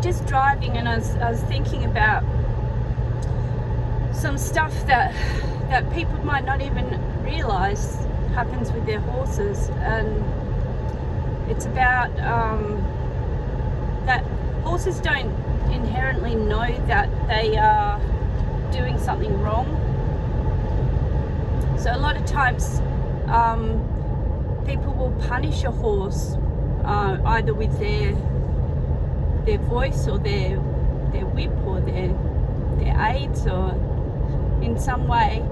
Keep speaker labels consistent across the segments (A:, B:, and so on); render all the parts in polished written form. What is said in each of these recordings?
A: just driving, and I was thinking about some stuff that people might not even realize happens with their horses, and it's about that horses don't inherently know that they are doing something wrong. So a lot of times people will punish a horse either with their voice or their whip or their aids or in some way,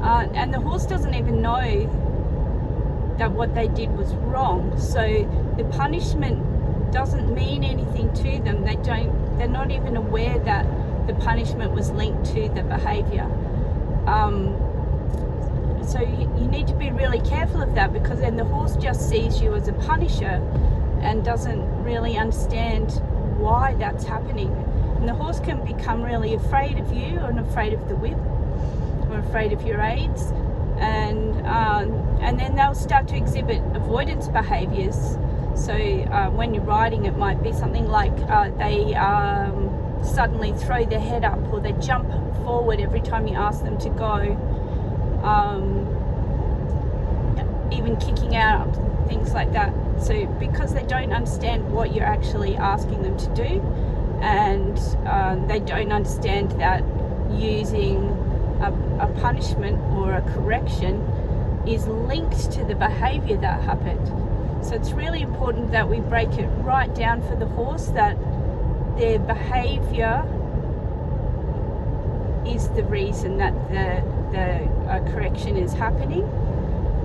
A: and the horse doesn't even know that what they did was wrong. So the punishment doesn't mean anything to them. They're not even aware that the punishment was linked to the behavior. So you need to be really careful of that, because then the horse just sees you as a punisher and doesn't really understand why that's happening. And the horse can become really afraid of you and afraid of the whip or afraid of your aids, and then they'll start to exhibit avoidance behaviors. So when you're riding, it might be something like they suddenly throw their head up, or they jump forward every time you ask them to go, even kicking out, things like that. So because they don't understand what you're actually asking them to do, and they don't understand that using a punishment or a correction is linked to the behavior that happened. So it's really important that we break it right down for the horse, that their behavior is the reason that the correction is happening.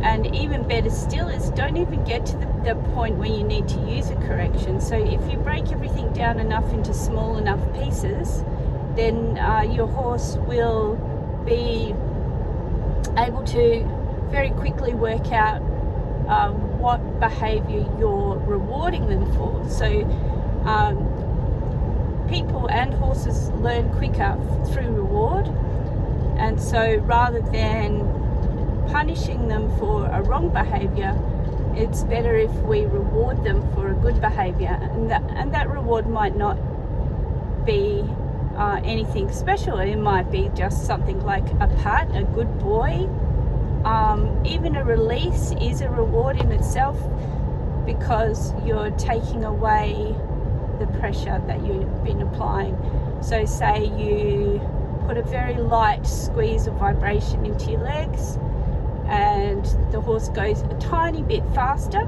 A: And even better still is, don't even get to the point where you need to use a correction. So if you break everything down enough into small enough pieces, then your horse will be able to very quickly work out what behavior you're rewarding them for. So people and horses learn quicker through reward, and so rather than punishing them for a wrong behavior, it's better if we reward them for a good behavior, and that reward might not be anything special. It might be just something like a pat, a good boy. Even a release is a reward in itself, because you're taking away the pressure that you've been applying. So say you put a very light squeeze of vibration into your legs, and the horse goes a tiny bit faster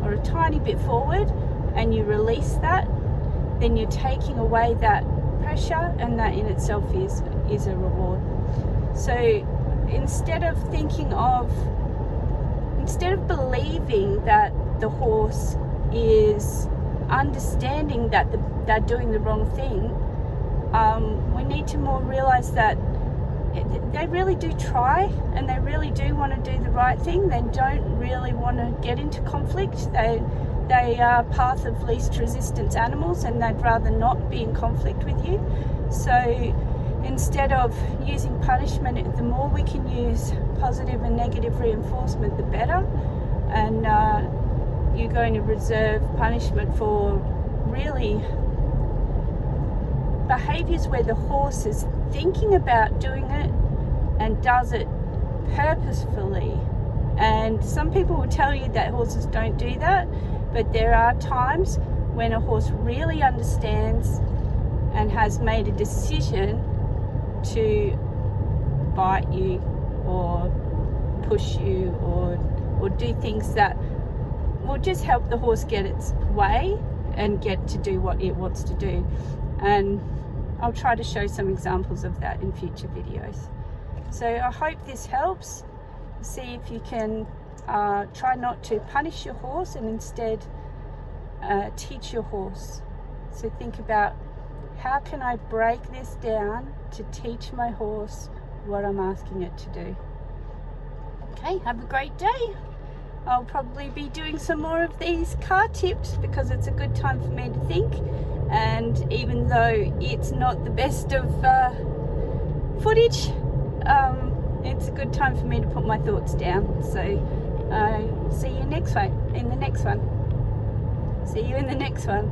A: or a tiny bit forward, and you release that, then you're taking away that pressure, and that in itself is a reward. So instead of believing that the horse is understanding that they're doing the wrong thing, we need to more realize that they really do try, and they really do want to do the right thing. They don't really want to get into conflict. They are path of least resistance animals, and they'd rather not be in conflict with you. So instead of using punishment, the more we can use positive and negative reinforcement, the better. And you're going to reserve punishment for really behaviors where the horse is thinking about doing it and does it purposefully. And some people will tell you that horses don't do that, but there are times when a horse really understands and has made a decision to bite you or push you or do things that will just help the horse get its way and get to do what it wants to do. And I'll try to show some examples of that in future videos. So I hope this helps. See if you can try not to punish your horse, and instead teach your horse. So think about, how can I break this down to teach my horse what I'm asking it to do? Okay, have a great day. I'll probably be doing some more of these car tips, because it's a good time for me to think. And even though it's not the best of footage, it's a good time for me to put my thoughts down. So see you in the next one. See you in the next one.